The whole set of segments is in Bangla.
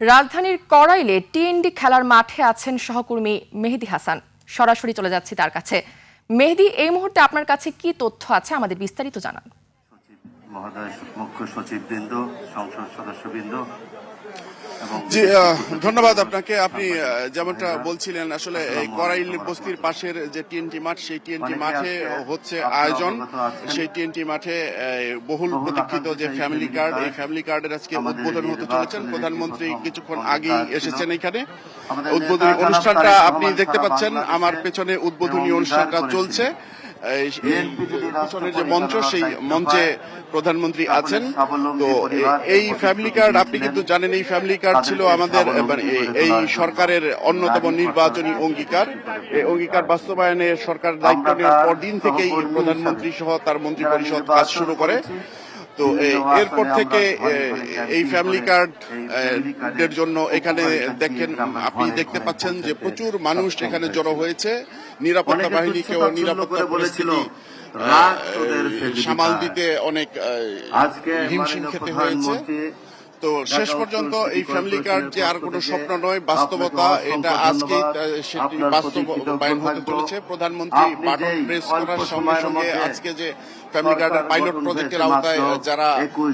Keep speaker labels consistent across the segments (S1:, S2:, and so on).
S1: রাজধানীর কড়াইলে টিএনডি খেলার মাঠে আছেন সহকর্মী মেহেদী হাসান। সরাসরি চলে যাচ্ছি তার কাছে। মেহেদী, এই মুহূর্তে আপনার কাছে কি তথ্য আছে, আমাদের বিস্তারিত জানান।
S2: মহোদয়, মুখ্য সচিববৃন্দ, সংসদ সদস্যবৃন্দ।
S3: জি, ধন্যবাদ আপনাকে। আপনি যেমনটা বলছিলেন, আসলে করাইল বস্তির পাশের যে টিএনটি মাঠ, সেই টিএনটি মাঠে হচ্ছে আয়োজন। সেই টিএনটি মাঠে বহুল প্রতীক্ষিত যে ফ্যামিলি কার্ড, এই ফ্যামিলি কার্ডের আজকে উদ্বোধন হতে চলেছেন। প্রধানমন্ত্রী কিছুক্ষণ আগেই এসেছেন এখানে। উদ্বোধনী অনুষ্ঠানটা আপনি দেখতে পাচ্ছেন, আমার পেছনে উদ্বোধনী অনুষ্ঠানটা চলছে। পিছনের যে মঞ্চ, সেই মঞ্চে প্রধানমন্ত্রী আছেন। তো এই ফ্যামিলি কার্ড, আপনি কিন্তু জানেন, এই ফ্যামিলি কার্ড ছিল আমাদের এই সরকারের অন্যতম নির্বাচনী অঙ্গীকার। এই অঙ্গীকার বাস্তবায়নে সরকার দায়িত্ব নেওয়ার পর দিন থেকেই প্রধানমন্ত্রী সহ তার মন্ত্রী পরিষদ কাজ শুরু করে। তো এরপর থেকে এই ফ্যামিলি কার্ড এর জন্য এখানে আপনি দেখতে পাচ্ছেন যে প্রচুর মানুষ এখানে জড়ো হয়েছে। নিরাপত্তা বাহিনীকেও নিরাপত্তা পরিস্থিতি সামাল দিতে অনেক হিমশিম খেতে হয়েছে। তো শেষ পর্যন্ত এই ফ্যামিলি কার্ড যে আর কোনো স্বপ্ন নয়, বাস্তবতা। এটা আজকে সেটি বাস্তবায়ন হতে চলেছে। প্রধানমন্ত্রী বাটন প্রেস করার সঙ্গে সঙ্গে আজকে যে ফ্যামিলি কার্ডের পাইলট প্রজেক্টের আওতায় যারা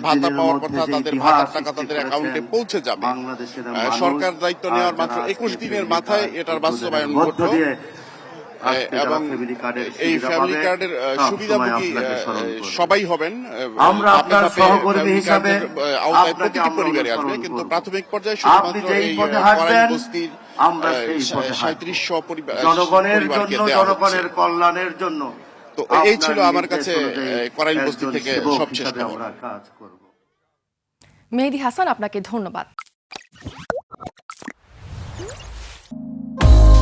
S3: ভাতা পাওয়ার কথা, তাদের ভাতার টাকা তাদের অ্যাকাউন্টে পৌঁছে যাবে। সরকার দায়িত্ব নেওয়ার মাত্র 21 দিনের মাথায় এটার বাস্তবায়ন ঘটল। এবং এই ফ্যামিলি কার্ডের সুবিধাভোগী সবাই হবেন।
S2: আমরা আপনার সহকর্মী হিসাবে
S3: আওতায় প্রতিটি পরিবারে আসবে, কিন্তু প্রাথমিক পর্যায়ে শুধুমাত্র এই করাইল বস্তির 3700 পরিবার,
S2: জনগণের জন্য, জনগণের কল্যাণের জন্য।
S3: তো এই ছিল আমার কাছে করাইল বস্তি থেকে সবশেষ খবর।
S1: মেহেদী হাসান, আপনাকে ধন্যবাদ।